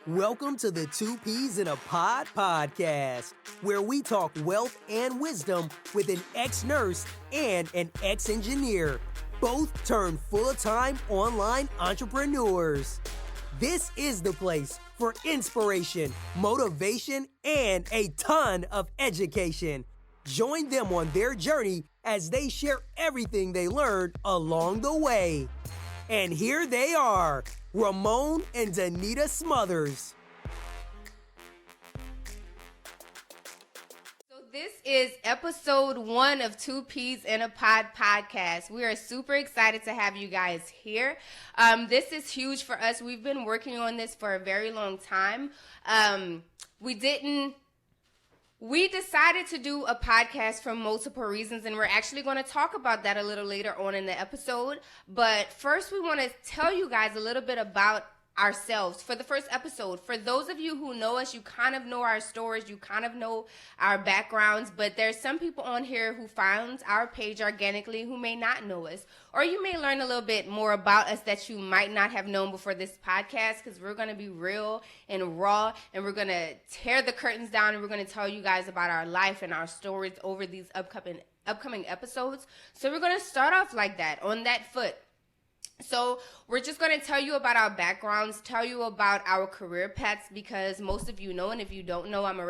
Welcome to the Two Peas in a Pod podcast, where we talk wealth and wisdom with an ex-nurse and an ex-engineer, both turned full-time online entrepreneurs. This is the place for inspiration, motivation, and a ton of education. Join them on their journey as they share everything they learned along the way. And here they are, Ramon and Denita Smothers. So this is episode 1 of Two Peas in a Pod podcast. We are super excited to have you guys here. This is huge for us. We've been working on this for a very long time. We decided to do a podcast for multiple reasons, and we're actually going to talk about that a little later on in the episode. But first, we want to tell you guys a little bit about ourselves for the first episode. For those of you who know us, you kind of know our stories, you kind of know our backgrounds, but there's some people on here who found our page organically who may not know us, or you may learn a little bit more about us that you might not have known before this podcast, because we're going to be real and raw, and we're going to tear the curtains down, and we're going to tell you guys about our life and our stories over these upcoming episodes. So we're going to start off like that, on that foot. So we're just going to tell you about our backgrounds, tell you about our career paths, because most of you know, and if you don't know, I'm a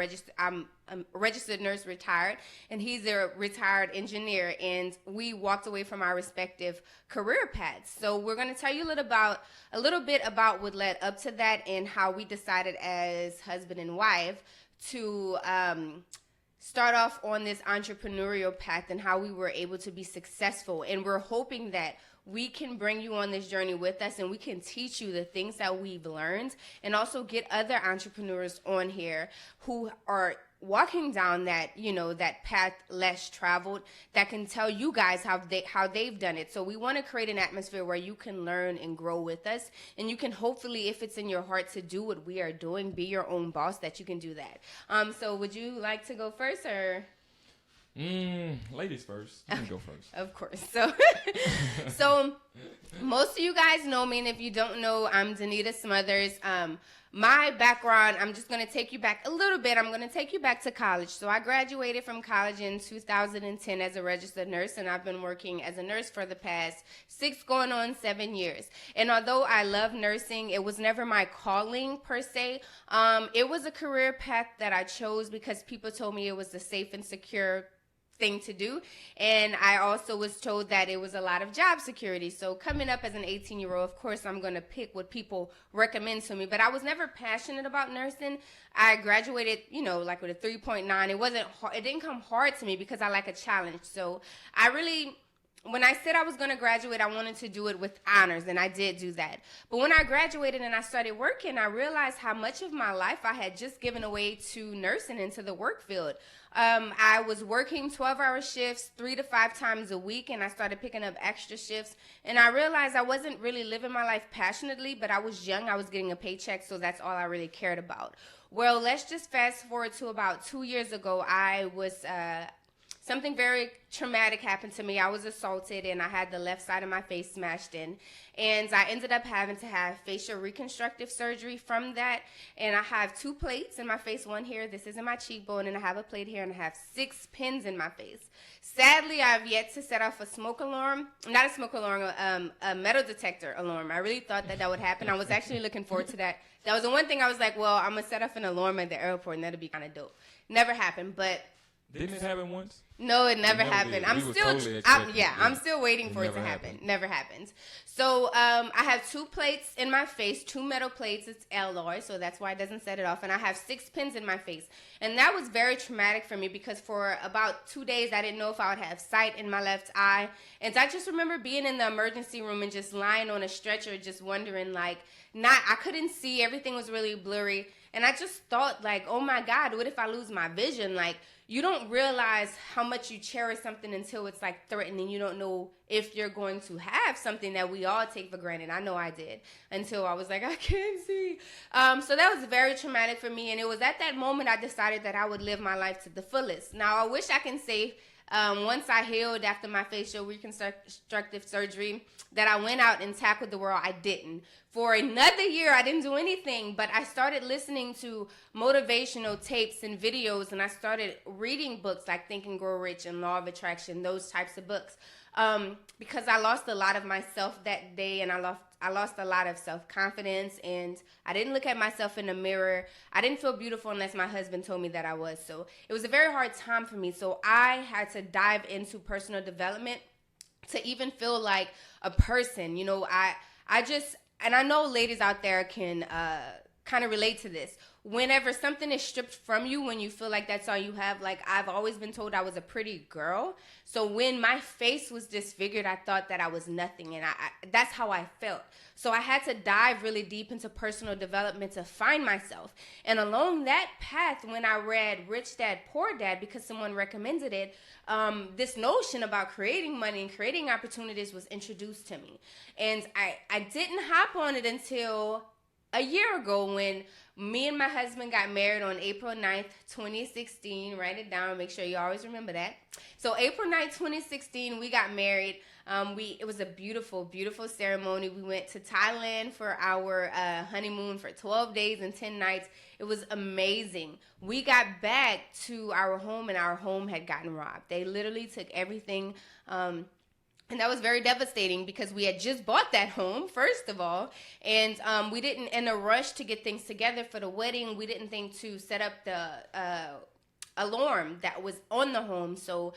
registered nurse, retired, and he's a retired engineer, and we walked away from our respective career paths. So we're going to tell you a little bit about what led up to that and how we decided as husband and wife to start off on this entrepreneurial path and how we were able to be successful. And we're hoping that we can bring you on this journey with us, and we can teach you the things that we've learned, and also get other entrepreneurs on here who are walking down that, that path less traveled, that can tell you guys how they've done it. So we want to create an atmosphere where you can learn and grow with us, and you can hopefully, if it's in your heart to do what we are doing, be your own boss, that you can do that. So would you like to go first, or? Ladies first. You can go first. Of course. So most of you guys know me, and if you don't know, I'm Denita Smothers. My background, I'm just going to take you back a little bit. I'm going to take you back to college. So I graduated from college in 2010 as a registered nurse, and I've been working as a nurse for the past 6 going on 7 years. And although I love nursing, it was never my calling per se. It was a career path that I chose because people told me it was the safe and secure thing to do, and I also was told that it was a lot of job security. So coming up as an 18-year-old, of course I'm going to pick what people recommend to me, but I was never passionate about nursing. I graduated, like with a 3.9. It didn't come hard to me because I like a challenge. So when I said I was going to graduate, I wanted to do it with honors, and I did do that. But when I graduated and I started working, I realized how much of my life I had just given away to nursing, into the work field. I was working 12-hour shifts 3 to 5 times a week, and I started picking up extra shifts. And I realized I wasn't really living my life passionately, but I was young. I was getting a paycheck, so that's all I really cared about. Well, let's just fast forward to about 2 years ago. Something very traumatic happened to me. I was assaulted, and I had the left side of my face smashed in. And I ended up having to have facial reconstructive surgery from that. And I have 2 plates in my face, one here. This is in my cheekbone, and I have a plate here, and I have 6 pins in my face. Sadly, I've yet to set off a smoke alarm. Not a smoke alarm, a metal detector alarm. I really thought that would happen. I was actually looking forward to that. That was the one thing I was like, well, I'm going to set off an alarm at the airport, and that'll be kind of dope. Never happened, but... Didn't it happen once? No, it never happened. I'm still waiting for it to happen. Happened. Never happened. So I have 2 plates in my face, 2 metal plates. It's alloy, so that's why it doesn't set it off. And I have 6 pins in my face. And that was very traumatic for me because for about 2 days, I didn't know if I would have sight in my left eye. And I just remember being in the emergency room and just lying on a stretcher, just wondering, I couldn't see. Everything was really blurry. And I just thought, oh my God, what if I lose my vision? You don't realize how much you cherish something until it's threatening. You don't know if you're going to have something that we all take for granted. I know I did, until I was like, I can't see. So that was very traumatic for me. And it was at that moment I decided that I would live my life to the fullest. Now, I wish I can say once I healed after my facial reconstructive surgery, that I went out and tackled the world. I didn't. For another year, I didn't do anything, but I started listening to motivational tapes and videos, and I started reading books like Think and Grow Rich and Law of Attraction, those types of books, because I lost a lot of myself that day, and I lost a lot of self-confidence, and I didn't look at myself in the mirror. I didn't feel beautiful unless my husband told me that I was. So it was a very hard time for me. So I had to dive into personal development to even feel like a person. You know, I just, and I know ladies out there can kind of relate to this. Whenever something is stripped from you, when you feel like that's all you have, like I've always been told I was a pretty girl. So when my face was disfigured, I thought that I was nothing, and I that's how I felt. So I had to dive really deep into personal development to find myself. And along that path, when I read Rich Dad, Poor Dad, because someone recommended it, this notion about creating money and creating opportunities was introduced to me. And I didn't hop on it until a year ago when me and my husband got married on April 9th, 2016. Write it down. Make sure you always remember that. So April 9th, 2016, we got married. It was a beautiful, beautiful ceremony. We went to Thailand for our honeymoon for 12 days and 10 nights. It was amazing. We got back to our home, and our home had gotten robbed. They literally took everything. And that was very devastating because we had just bought that home, first of all. And we didn't, in a rush to get things together for the wedding, we didn't think to set up the alarm that was on the home. So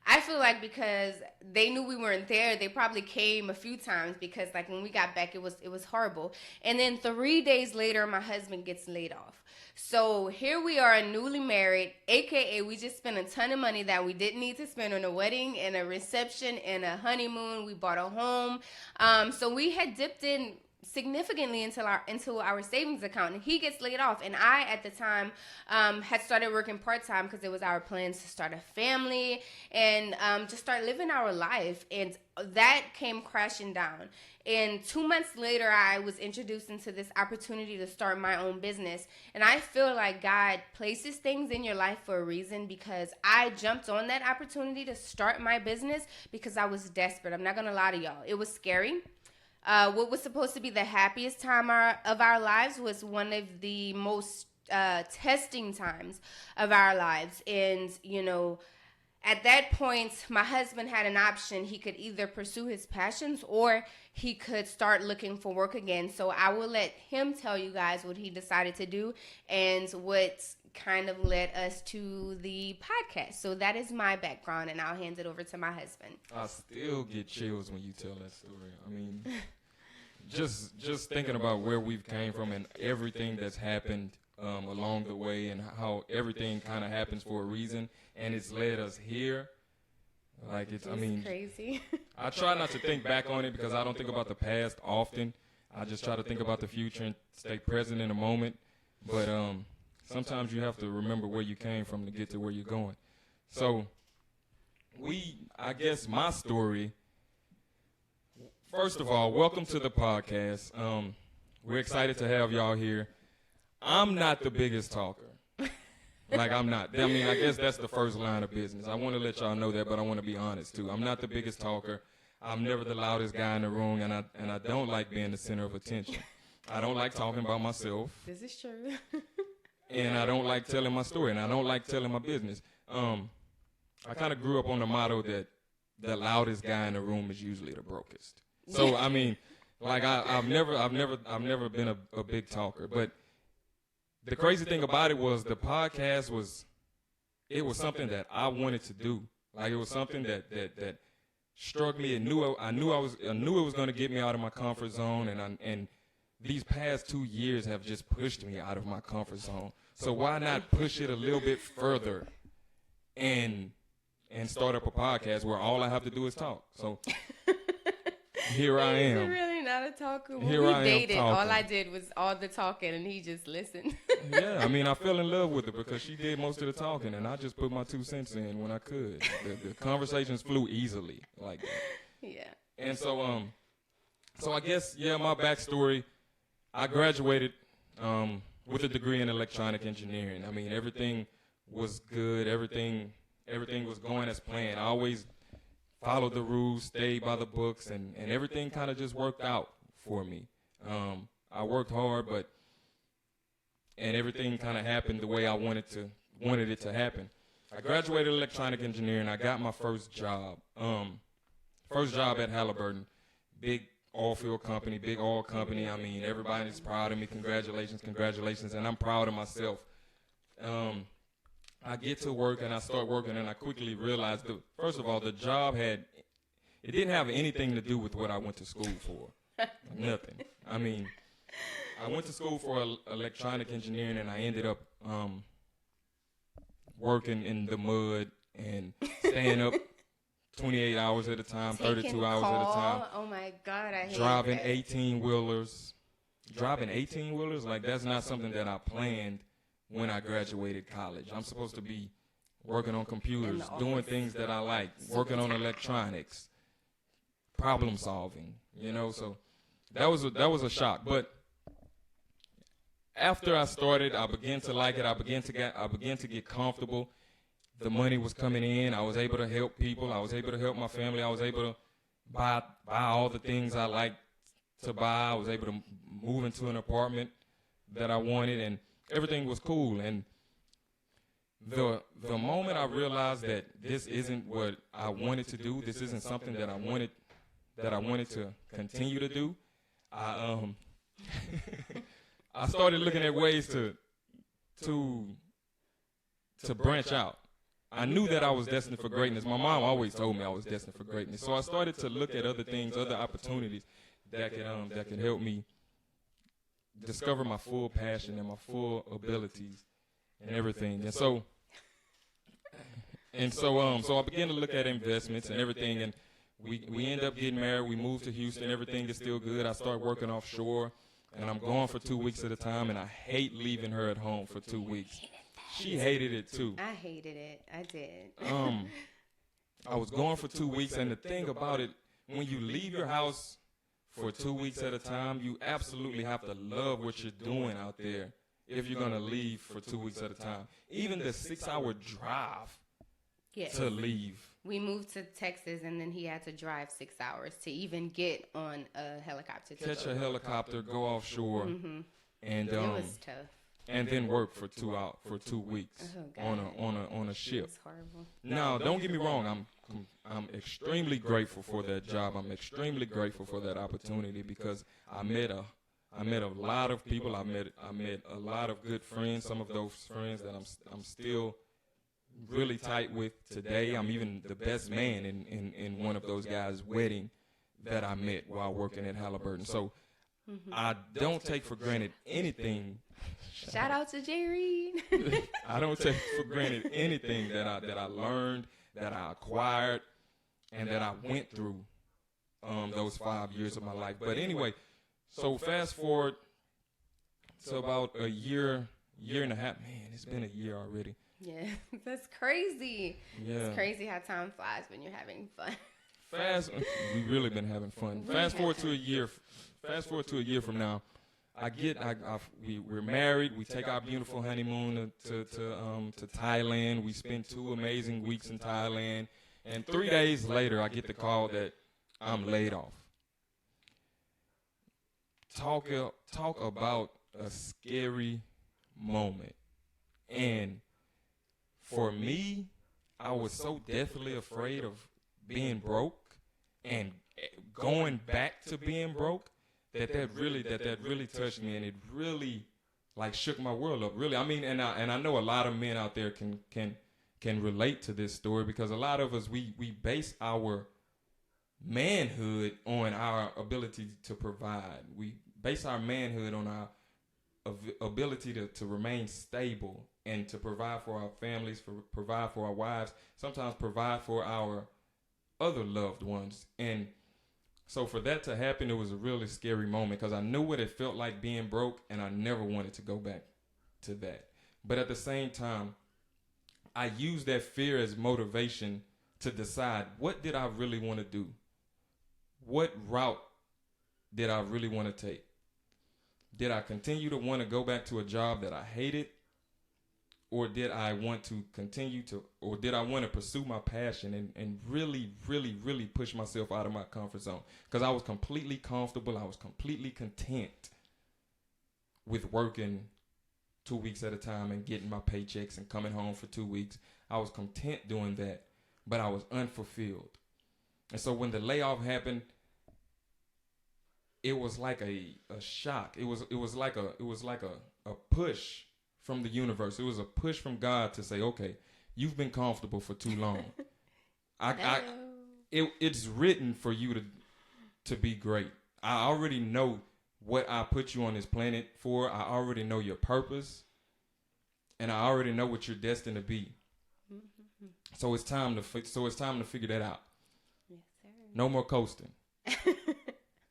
I feel like because they knew we weren't there, they probably came a few times because like when we got back, it was horrible. And then 3 days later, my husband gets laid off. So here we are, newly married, aka we just spent a ton of money that we didn't need to spend on a wedding and a reception and a honeymoon. We bought a home. So we had dipped in significantly into our savings account, and he gets laid off. And I, at the time, had started working part-time because it was our plans to start a family and just start living our life. And that came crashing down. And 2 months later, I was introduced into this opportunity to start my own business. And I feel like God places things in your life for a reason, because I jumped on that opportunity to start my business because I was desperate. I'm not going to lie to y'all. It was scary. What was supposed to be the happiest time of our lives was one of the most testing times of our lives. And, you know, at that point, my husband had an option. He could either pursue his passions or he could start looking for work again. So I will let him tell you guys what he decided to do and what kind of led us to the podcast. So that is my background, and I'll hand it over to my husband. I still get chills when you tell that story. I mean, just thinking about where we've came from and everything that's happened along the way, and how everything kind of happens for a reason, and it's led us here. Like it's I mean, crazy. I try not to think back on it because I don't think about the past often. I just try to think about the future and stay present in the moment. But sometimes you have to remember where you came from to get to where you're going. So I guess my story, first of all, welcome to the podcast. We're excited to have y'all here. I'm not the biggest talker. Like, I'm not. I mean, I guess that's the first line of business. I want to let y'all know that, but I want to be honest, too. I'm not the biggest talker. I'm never the loudest guy in the room, and I don't like being the center of attention. I don't like talking about myself. This is true. And I don't like telling my story, and I don't like telling my business. I kind of grew up on the motto that the loudest guy in the room is usually the brokest. So, I mean, like, I've never been a big talker, but the crazy thing about it was the podcast was something that I wanted to do. Like, it was something that struck me and I knew it was going to get me out of my comfort zone, and these past 2 years have just pushed me out of my comfort zone. So why not push it a little bit further and start up a podcast where all I have to do is talk? So here I am. He's really not a talker. When Here we I am dated, all talking. I did was all the talking, and he just listened. Yeah, I mean, I fell in love with her because she did most of the talking, and I just put my 2 cents in when I could. The conversations flew easily like that. Yeah. And so I guess, yeah, my backstory, I graduated with a degree in electronic engineering. I mean, everything was good. Everything everything was going as planned. I always followed the rules, stayed by the books, and everything kind of just worked out for me. I worked hard, and everything kind of happened the way I wanted it to happen. I graduated electronic engineering. I got my first job. First job at Halliburton, big oil field company, big oil company. I mean, everybody's proud of me. Congratulations, congratulations, and I'm proud of myself. I get to work and I start working, and I quickly realized that, first of all, the job didn't have anything to do with what I went to school for. Nothing. I mean, I went to school for electronic engineering, and I ended up working in the mud and staying up 28 hours at a time, 32 hours at a time. Oh my God, I hate driving that. 18-wheelers. Driving 18-wheelers, like, that's not something that I planned when I graduated college. I'm supposed to be working on computers, doing things that I like, working on electronics, problem solving, so that was a shock. But after I started, I began to like it. I began to get comfortable. The money was coming in. I was able to help people. I was able to help my family. I was able to buy all the things I liked to buy. I was able to move into an apartment that I wanted, and everything was cool. And the moment I realized that this isn't what I wanted to do, this isn't something that I wanted to continue to do, I started looking at ways to branch out. I knew that I was destined for greatness. My mom always told me I was destined for greatness. So I started to look at other things, other opportunities that could help me discover my full passion and my full abilities and everything. So I began to look at investments and everything, and we end up getting married. We moved to Houston. Everything is still good. I start working offshore, and I'm gone for 2 weeks at a time, and I hate leaving her at home for 2 weeks. She hated it too. I hated it. I did. I was gone for 2 weeks, and the thing about it, when you leave your house for 2 weeks at a time, you absolutely have to love what you're doing out there if you're going to leave for 2 weeks at a time. Even the 6-hour drive to leave. We moved to Texas, and then he had to drive 6 hours to even get on a helicopter. Catch a helicopter, go offshore, and it was tough. And then work for 2 weeks on a ship. It's horrible. Now, don't get me wrong. I'm extremely grateful for that job. I'm extremely grateful for that opportunity because I met a lot of people. I met a lot of good friends. Some of those friends that I'm still really tight with today. I'm even the best man in one of those guys' wedding that I met while working at Halliburton. So I don't take for granted anything. Shout out to Jerry. I don't take for granted anything that I learned, that I acquired, and that I went through those 5 years of my life. But anyway, so fast forward to about a year and a half. Man, it's been a year already. Yeah, that's crazy. Yeah. It's crazy how time flies when you're having fun. We've really been having fun. Fast forward to a year from now. We're married. We take our beautiful honeymoon to Thailand. We spent 2 amazing weeks in Thailand, and 3 days later, I get the call that I'm laid off. Talk about a scary moment. And for me, I was so deathly afraid of being broke and going back to being broke that really touched me, and it really shook my world up. Really, I mean, and I know a lot of men out there can relate to this story, because a lot of us we base our manhood on our ability to provide. We base our manhood on our ability to remain stable and to provide for our families, provide for our wives, sometimes provide for our other loved ones. And so for that to happen, it was a really scary moment, because I knew what it felt like being broke, and I never wanted to go back to that. But at the same time, I used that fear as motivation to decide, what did I really want to do? What route did I really want to take? Did I continue to want to go back to a job that I hated? or did I want to continue to, or did I want to pursue my passion and really, really, really push myself out of my comfort zone? Because I was completely comfortable. I was completely content with working 2 weeks at a time and getting my paychecks and coming home for 2 weeks. I was content doing that, but I was unfulfilled. And so when the layoff happened, it was like a shock. It was like a push from the universe. It was a push from God to say, okay, you've been comfortable for too long. It's written for you to be great. I already know what I put you on this planet for. I already know your purpose, and I already know what you're destined to be. So it's time to figure that out. Yes, sir. No more coasting.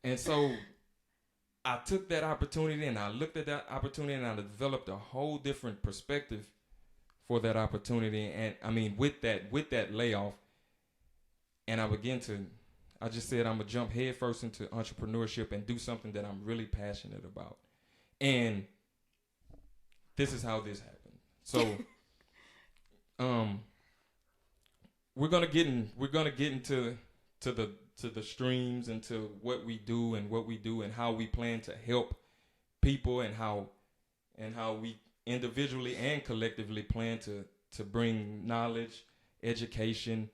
And so I took that opportunity and I looked at that opportunity and I developed a whole different perspective for that opportunity. And I mean, with that layoff, and I just said, I'm going to jump headfirst into entrepreneurship and do something that I'm really passionate about. And this is how this happened. So, we're gonna get into the streams and to what we do and how we plan to help people and how we individually and collectively plan to bring knowledge, education,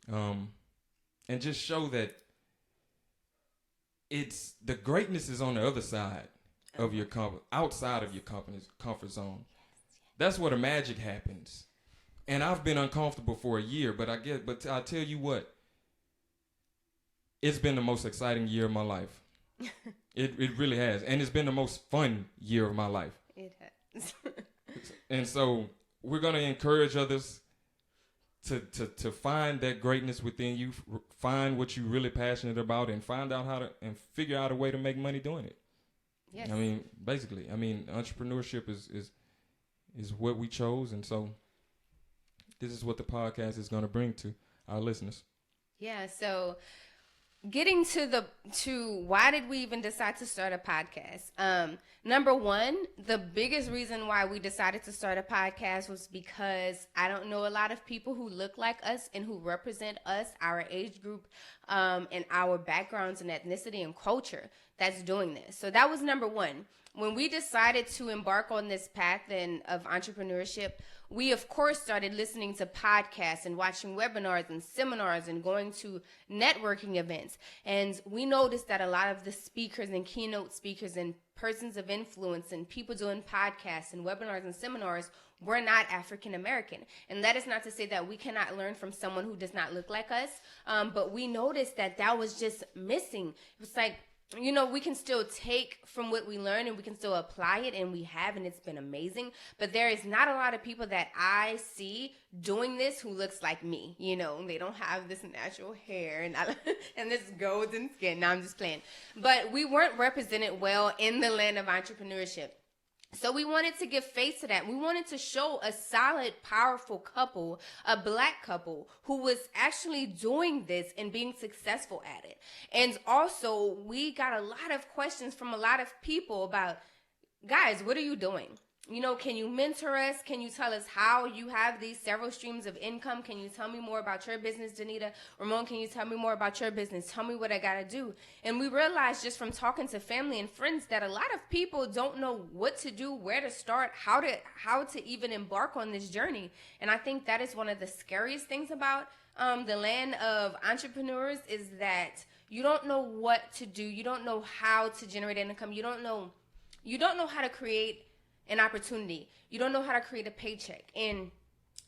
and just show that it's the greatness is on the other side of your outside of your company's comfort zone. That's where the magic happens. And I've been uncomfortable for a year, but I tell you what, it's been the most exciting year of my life. It really has. And it's been the most fun year of my life. It has. And so we're going to encourage others to find that greatness within you, find what you're really passionate about, and find out how to, and figure out a way to make money doing it. Yes. I mean, basically, entrepreneurship is what we chose. And so this is what the podcast is going to bring to our listeners. Yeah. So getting to why did we even decide to start a podcast? Number one, the biggest reason why we decided to start a podcast was because I don't know a lot of people who look like us and who represent us, our age group, and our backgrounds and ethnicity and culture that's doing this. So that was number one. When we decided to embark on this path of entrepreneurship, we, of course, started listening to podcasts and watching webinars and seminars and going to networking events. And we noticed that a lot of the speakers and keynote speakers and persons of influence and people doing podcasts and webinars and seminars were not African American. And that is not to say that we cannot learn from someone who does not look like us, but we noticed that was just missing. It was like, we can still take from what we learn and we can still apply it, and we have, and it's been amazing. But there is not a lot of people that I see doing this who looks like me. They don't have this natural hair and this golden skin. No, I'm just playing. But we weren't represented well in the land of entrepreneurship. So we wanted to give face to that. We wanted to show a solid, powerful couple, a black couple, who was actually doing this and being successful at it. And also, we got a lot of questions from a lot of people about, guys, what are you doing? Can you mentor us? Can you tell us how you have these several streams of income? Can you tell me more about your business, Denita? Ramon, can you tell me more about your business? Tell me what I got to do. And we realized just from talking to family and friends that a lot of people don't know what to do, where to start, how to even embark on this journey. And I think that is one of the scariest things about the land of entrepreneurs is that you don't know what to do. You don't know how to generate income. You don't know how to create an opportunity. You don't know how to create a paycheck. And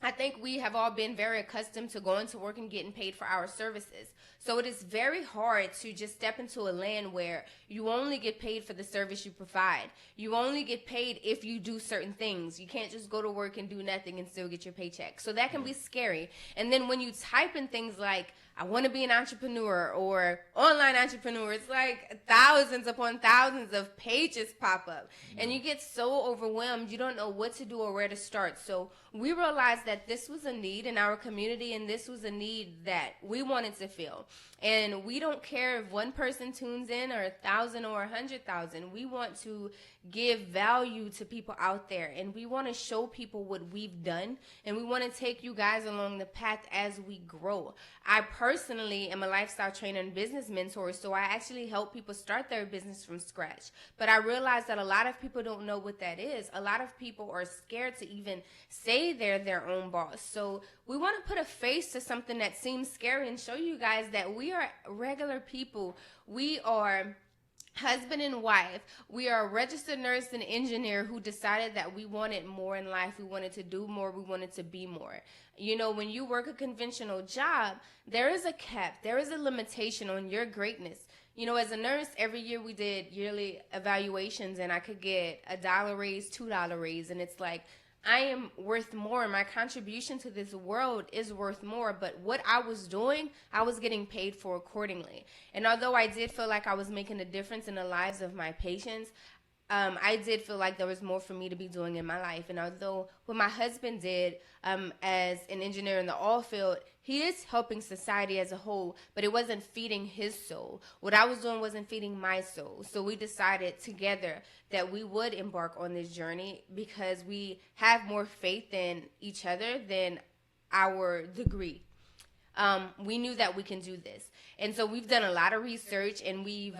I think we have all been very accustomed to going to work and getting paid for our services. So it is very hard to just step into a land where you only get paid for the service you provide. You only get paid if you do certain things. You can't just go to work and do nothing and still get your paycheck. So that can be scary. And then when you type in things like, I want to be an entrepreneur or online entrepreneur. It's like thousands upon thousands of pages pop up. And you get so overwhelmed, you don't know what to do or where to start. So we realized that this was a need in our community, and this was a need that we wanted to fill. And we don't care if one person tunes in or 1,000 or 100,000. We want to give value to people out there, and we want to show people what we've done, and we want to take you guys along the path as we grow. I personally am a lifestyle trainer and business mentor, so I actually help people start their business from scratch. But I realize that a lot of people don't know what that is. A lot of people are scared to even say they're their own boss. So we want to put a face to something that seems scary and show you guys that we are regular people. We are husband and wife. We are a registered nurse and engineer who decided that we wanted more in life. We wanted to do more. We wanted to be more. You know, when you work a conventional job, there is a cap. There is a limitation on your greatness. You know, as a nurse, every year we did yearly evaluations, and I could get $1 raise, $2 raise, and it's like, I am worth more. My contribution to this world is worth more. But what I was doing, I was getting paid for accordingly. And although I did feel like I was making a difference in the lives of my patients, I did feel like there was more for me to be doing in my life. And although what my husband did as an engineer in the oil field, he is helping society as a whole, but it wasn't feeding his soul. What I was doing wasn't feeding my soul. So we decided together that we would embark on this journey because we have more faith in each other than our degree. We knew that we can do this. And so we've done a lot of research, and we've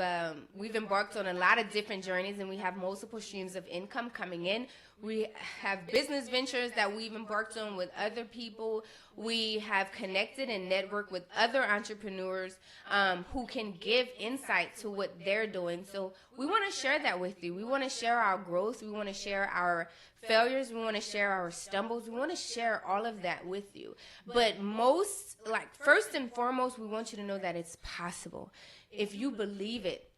embarked on a lot of different journeys, and we have multiple streams of income coming in. We have business ventures that we've embarked on with other people. We have connected and networked with other entrepreneurs who can give insight to what they're doing. So we want to share that with you. We want to share our growth. We want to share our failures. We want to share our stumbles. We want to share all of that with you. But first and foremost, we want you to know that it's possible. If you believe it,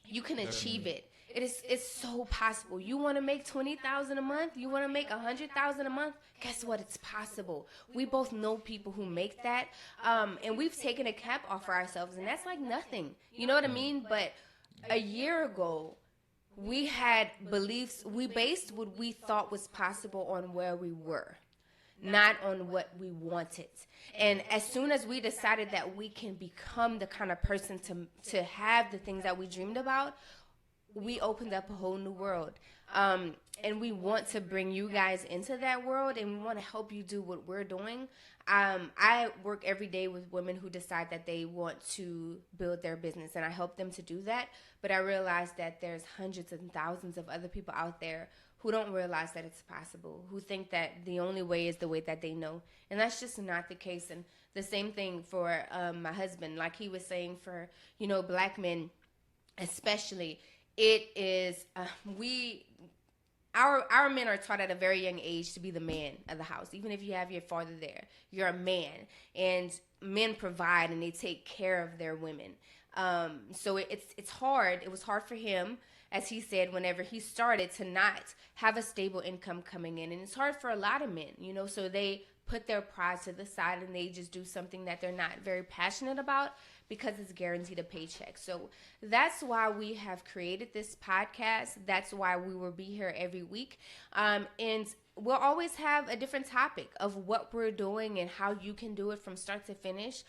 you can achieve it. It's so possible. You want to make $20,000 a month? You want to make $100,000 a month? Guess what? It's possible. We both know people who make that, and we've taken a cap off for ourselves, and that's like nothing. You know what I mean? But a year ago, we had beliefs. We based what we thought was possible on where we were, not on what we wanted. And as soon as we decided that we can become the kind of person to have the things that we dreamed about, we opened up a whole new world. And we want to bring you guys into that world, and we want to help you do what we're doing. I work every day with women who decide that they want to build their business, and I help them to do that. But I realize that there's hundreds and thousands of other people out there who don't realize that it's possible, who think that the only way is the way that they know. And that's just not the case. And the same thing for my husband. Like he was saying, for, Black men especially, it is, our men are taught at a very young age to be the man of the house. Even if you have your father there, you're a man. And men provide and they take care of their women. So it's hard. It was hard for him, as he said, whenever he started, to not have a stable income coming in. And it's hard for a lot of men, so they put their pride to the side and they just do something that they're not very passionate about because it's guaranteed a paycheck. So that's why we have created this podcast. That's why we will be here every week. And we'll always have a different topic of what we're doing and how you can do it from start to finish.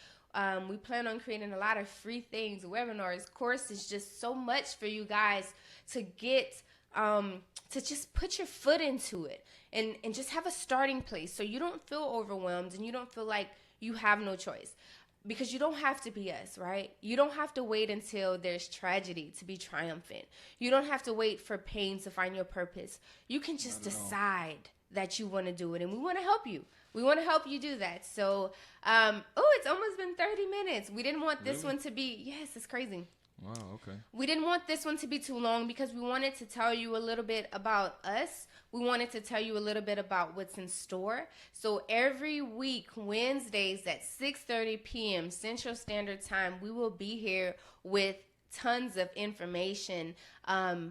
We plan on creating a lot of free things, webinars, courses, just so much for you guys to get, to just put your foot into it and just have a starting place so you don't feel overwhelmed and you don't feel like you have no choice. Because you don't have to be us, right? You don't have to wait until there's tragedy to be triumphant. You don't have to wait for pain to find your purpose. You can just decide that you want to do it, and we want to help you. We want to help you do that. So, it's almost been 30 minutes. We didn't want this one to be, yes, it's crazy. Wow, okay. We didn't want this one to be too long because we wanted to tell you a little bit about us. We wanted to tell you a little bit about what's in store. So every week, Wednesdays at 6:30 p.m. Central Standard Time, we will be here with tons of information,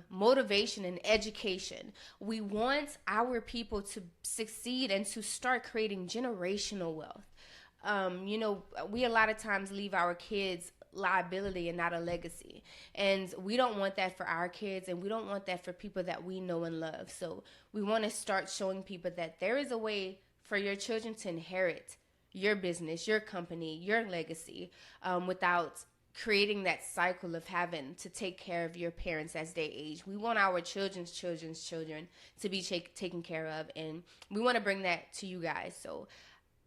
motivation, and education. We want our people to succeed and to start creating generational wealth. we a lot of times leave our kids liability and not a legacy. And we don't want that for our kids, and we don't want that for people that we know and love. So we want to start showing people that there is a way for your children to inherit your business, your company, your legacy, without creating that cycle of having to take care of your parents as they age. We want our children's children to be taken care of, and we want to bring that to you guys. So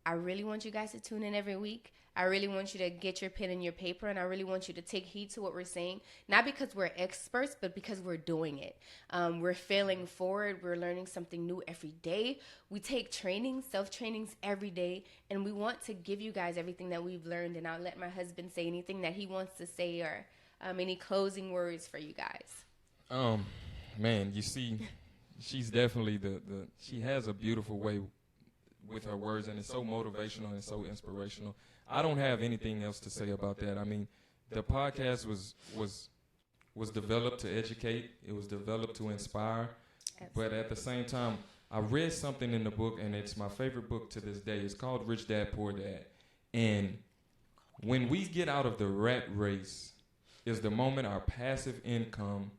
I really want you guys to tune in every week. I really want you to get your pen and your paper, and I really want you to take heed to what we're saying, not because we're experts, but because we're doing it. We're failing forward. We're learning something new every day. We take trainings, self-trainings every day, and we want to give you guys everything that we've learned. And I'll let my husband say anything that he wants to say, or any closing words for you guys. Man, you see, she's definitely she has a beautiful way with her words, and it's so motivational and so inspirational. I don't have anything else to say about that. I mean, the podcast was developed to educate. It was developed to inspire. Absolutely. But at the same time, I read something in the book, and it's my favorite book to this day. It's called Rich Dad, Poor Dad. And when we get out of the rat race is the moment our passive income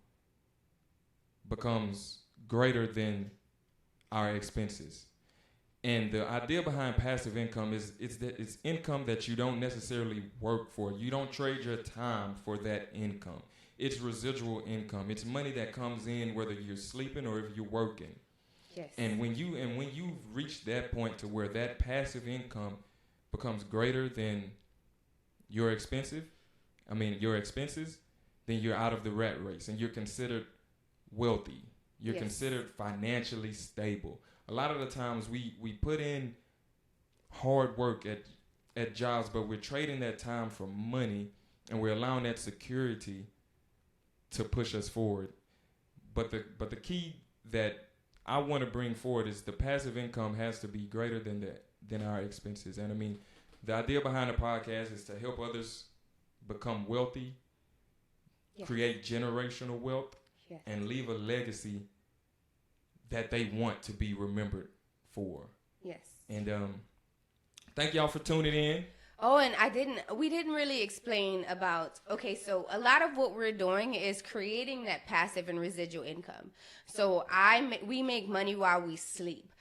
becomes greater than our expenses. And the idea behind passive income is it's income that you don't necessarily work for. You don't trade your time for that income. It's residual income. It's money that comes in whether you're sleeping or if you're working. Yes. And when you've reached that point to where that passive income becomes greater than your expenses, then you're out of the rat race and you're considered wealthy. You're considered financially stable. A lot of the times we put in hard work at jobs, but we're trading that time for money, and we're allowing that security to push us forward. But the key that I want to bring forward is the passive income has to be greater than our expenses. And I mean, the idea behind the podcast is to help others become wealthy, create generational wealth, and leave a legacy that they want to be remembered for. Yes. And thank y'all for tuning in. Oh, and we didn't really explain about, so a lot of what we're doing is creating that passive and residual income. So we make money while we sleep.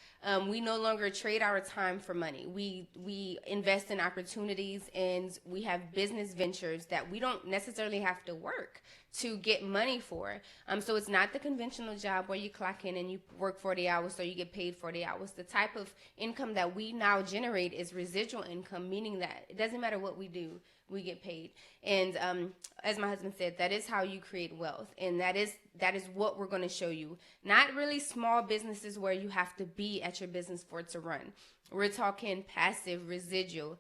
We no longer trade our time for money. We invest in opportunities, and we have business ventures that we don't necessarily have to work to get money for. So it's not the conventional job where you clock in and you work 40 hours so you get paid 40 hours. The type of income that we now generate is residual income, meaning that it doesn't matter what we do, we get paid. And as my husband said, that is how you create wealth. And that is what we're going to show you. Not really small businesses where you have to be at your business for it to run. We're talking passive residual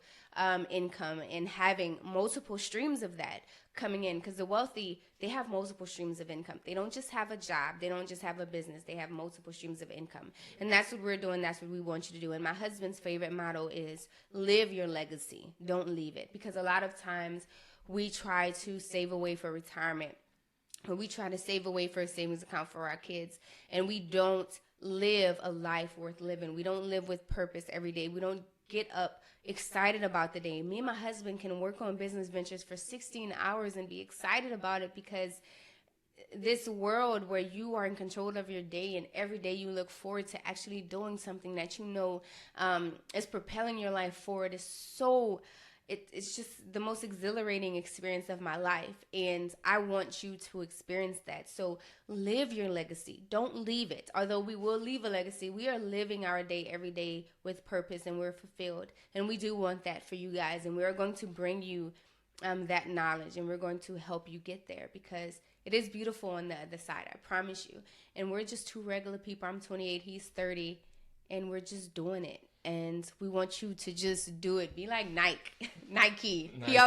income and having multiple streams of that coming in, because the wealthy, they have multiple streams of income. They don't just have a job. They don't just have a business. They have multiple streams of income. And that's what we're doing. That's what we want you to do. And my husband's favorite motto is live your legacy. Don't leave it. Because a lot of times we try to save away for retirement, or we try to save away for a savings account for our kids, and we don't live a life worth living. We don't live with purpose every day. We don't get up excited about the day. Me and my husband can work on business ventures for 16 hours and be excited about it, because this world where you are in control of your day, and every day you look forward to actually doing something that you know is propelling your life forward, is so it's just the most exhilarating experience of my life, and I want you to experience that. So live your legacy. Don't leave it. Although we will leave a legacy, we are living our day every day with purpose, and we're fulfilled. And we do want that for you guys, and we're going to bring you that knowledge, and we're going to help you get there, because it is beautiful on the other side, I promise you. And we're just two regular people. I'm 28, he's 30, and we're just doing it. And we want you to just do it. Be like Nike. He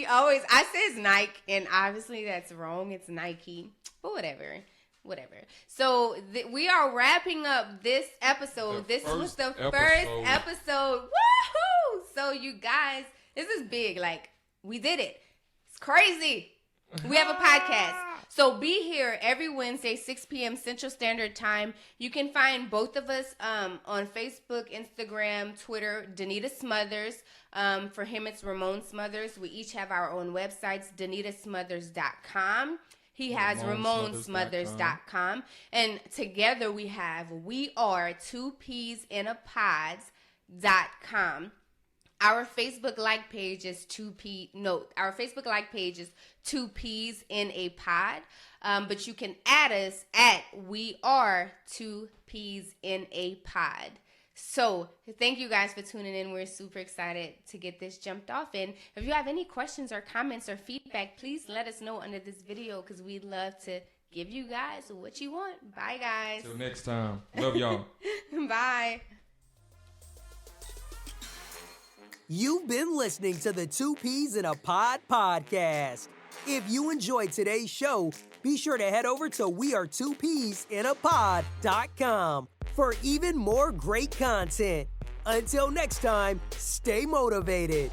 always, I says Nike, and obviously that's wrong. It's Nike, but whatever. So we are wrapping up this episode. This was the first episode. Woohoo! So you guys, this is big. Like, we did it. It's crazy. We have a podcast. So be here every Wednesday, 6 p.m. Central Standard Time. You can find both of us on Facebook, Instagram, Twitter, Denita Smothers. For him, it's Ramon Smothers. We each have our own websites, DenitaSmothers.com. He has RamonSmothers.com. And together we have We Are 2 Peas in a Pods.com. Our Facebook like page is 2 Peas in a Pod. But you can add us at We Are 2 Peas in a Pod. So thank you guys for tuning in. We're super excited to get this jumped off. And if you have any questions or comments or feedback, please let us know under this video because we'd love to give you guys what you want. Bye, guys. Till next time. Love y'all. Bye. You've been listening to the 2 Peas in a Pod podcast. If you enjoyed today's show, be sure to head over to weare2peasinapod.com for even more great content. Until next time, stay motivated.